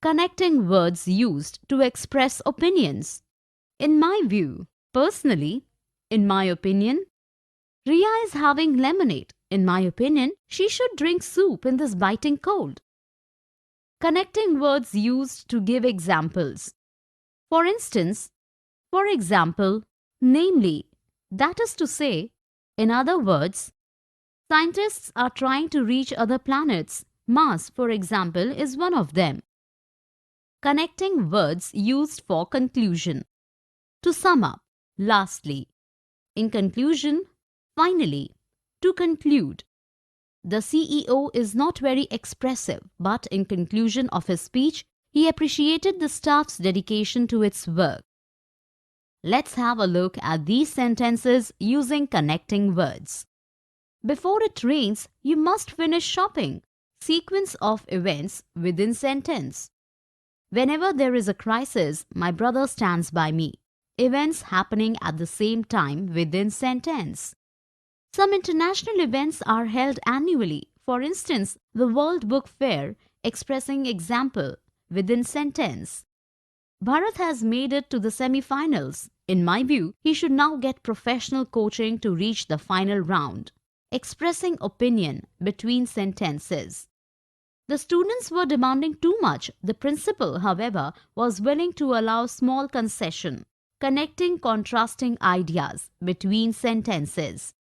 Speaker 3: Connecting words used to express opinions. In my view, personally, in my opinion, Ria is having lemonade. In my opinion, she should drink soup in this biting cold. Connecting words used to give examples. For instance, for example, namely, that is to say, in other words, scientists are trying to reach other planets. Mars, for example, is one of them. Connecting words used for conclusion. To sum up, lastly. In conclusion, finally, to conclude. The CEO is not very expressive, but in conclusion of his speech, he appreciated the staff's dedication to its work. Let's have a look at these sentences using connecting words. Before it rains, you must finish shopping. Sequence of events within sentence. Whenever there is a crisis, my brother stands by me. Events happening at the same time within sentence. Some international events are held annually. For instance, the World Book Fair, expressing example within sentence. Bharat has made it to the semi-finals. In my view, he should now get professional coaching to reach the final round. Expressing opinion between sentences. The students were demanding too much. The principal, however, was willing to allow small concession. Connecting contrasting ideas between sentences.